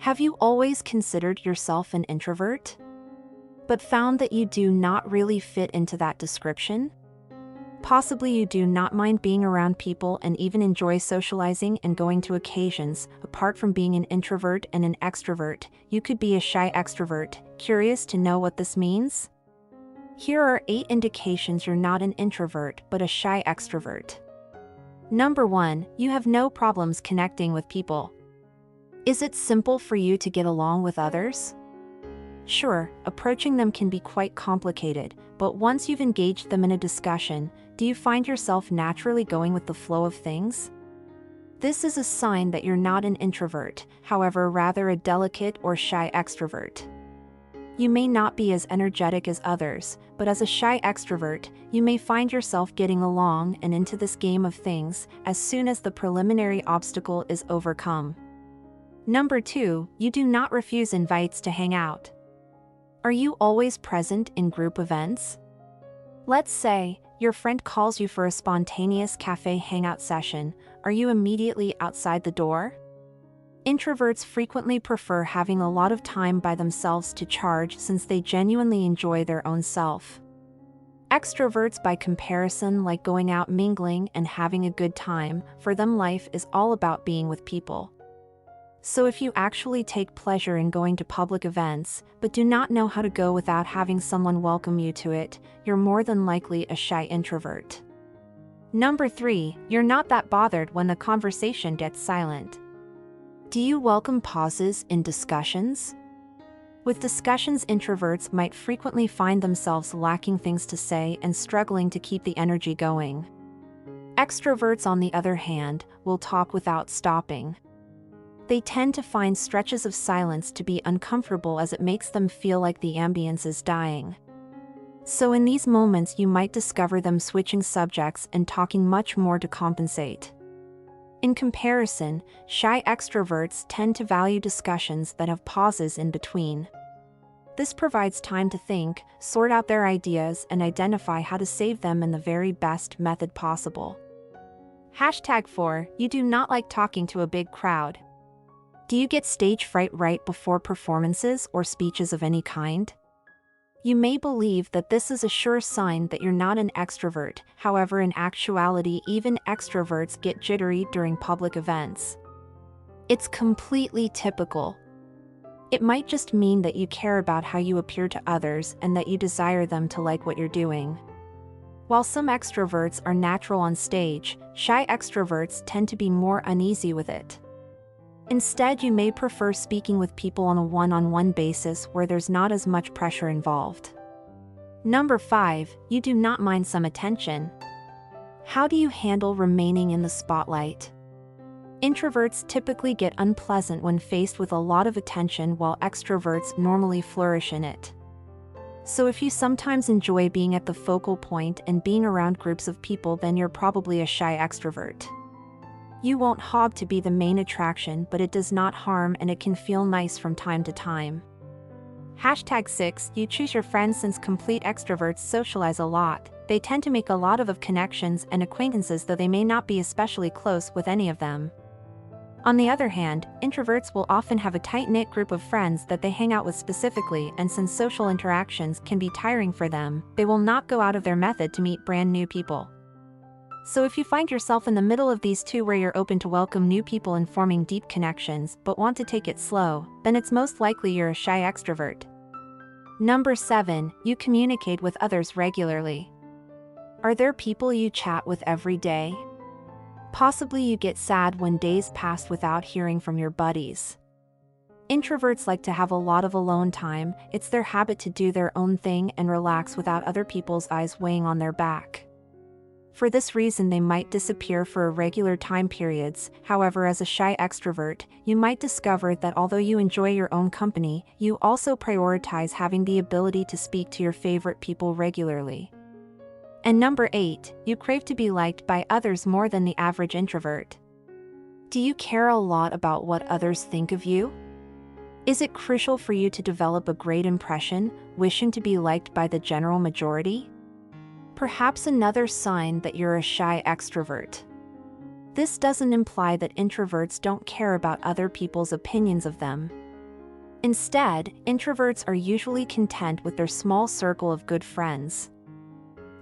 Have you always considered yourself an introvert, but found that you do not really fit into that description? Possibly you do not mind being around people and even enjoy socializing and going to occasions. Apart from being an introvert and an extrovert, you could be a shy extrovert. Curious to know what this means? Here are 8 indications you're not an introvert but a shy extrovert. Number 1, you have no problems connecting with people. Is it simple for you to get along with others? Sure, approaching them can be quite complicated, but once you've engaged them in a discussion, do you find yourself naturally going with the flow of things? This is a sign that you're not an introvert, however, rather a delicate or shy extrovert. You may not be as energetic as others, but as a shy extrovert, you may find yourself getting along and into this game of things as soon as the preliminary obstacle is overcome. Number 2, you do not refuse invites to hang out. Are you always present in group events? Let's say your friend calls you for a spontaneous cafe hangout session. Are you immediately outside the door? Introverts frequently prefer having a lot of time by themselves to charge since they genuinely enjoy their own self. Extroverts, by comparison, like going out mingling and having a good time. For them, life is all about being with people. So if you actually take pleasure in going to public events, but do not know how to go without having someone welcome you to it, you're more than likely a shy introvert. Number 3, you're not that bothered when the conversation gets silent. Do you welcome pauses in discussions? With discussions, introverts might frequently find themselves lacking things to say and struggling to keep the energy going. Extroverts, on the other hand, will talk without stopping. They tend to find stretches of silence to be uncomfortable as it makes them feel like the ambience is dying. So in these moments you might discover them switching subjects and talking much more to compensate. In comparison, shy extroverts tend to value discussions that have pauses in between. This provides time to think, sort out their ideas, and identify how to save them in the very best method possible. Hashtag 4, you do not like talking to a big crowd. Do you get stage fright right before performances or speeches of any kind? You may believe that this is a sure sign that you're not an extrovert. However, in actuality, even extroverts get jittery during public events. It's completely typical. It might just mean that you care about how you appear to others and that you desire them to like what you're doing. While some extroverts are natural on stage, shy extroverts tend to be more uneasy with it. Instead, you may prefer speaking with people on a one-on-one basis where there's not as much pressure involved. Number 5, you do not mind some attention. How do you handle remaining in the spotlight? Introverts typically get unpleasant when faced with a lot of attention, while extroverts normally flourish in it. So if you sometimes enjoy being at the focal point and being around groups of people, then you're probably a shy extrovert. You won't hog to be the main attraction, but it does not harm and it can feel nice from time to time. Hashtag 6, you choose your friends. Since complete extroverts socialize a lot, they tend to make a lot of connections and acquaintances, though they may not be especially close with any of them. On the other hand, introverts will often have a tight-knit group of friends that they hang out with specifically, and since social interactions can be tiring for them, they will not go out of their method to meet brand new people. So if you find yourself in the middle of these two, where you're open to welcome new people and forming deep connections but want to take it slow, then it's most likely you're a shy extrovert. Number 7, you communicate with others regularly. Are there people you chat with every day? Possibly you get sad when days pass without hearing from your buddies. Introverts like to have a lot of alone time. It's their habit to do their own thing and relax without other people's eyes weighing on their back. For this reason, they might disappear for irregular time periods. However, as a shy extrovert, you might discover that although you enjoy your own company, you also prioritize having the ability to speak to your favorite people regularly. And number 8, you crave to be liked by others more than the average introvert. Do you care a lot about what others think of you? Is it crucial for you to develop a great impression, wishing to be liked by the general majority? Perhaps another sign that you're a shy extrovert. This doesn't imply that introverts don't care about other people's opinions of them. Instead, introverts are usually content with their small circle of good friends.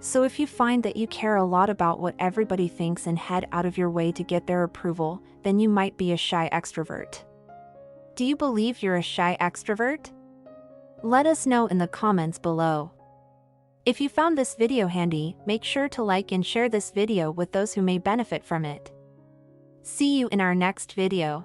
So if you find that you care a lot about what everybody thinks and head out of your way to get their approval, then you might be a shy extrovert. Do you believe you're a shy extrovert? Let us know in the comments below. If you found this video handy, make sure to like and share this video with those who may benefit from it. See you in our next video.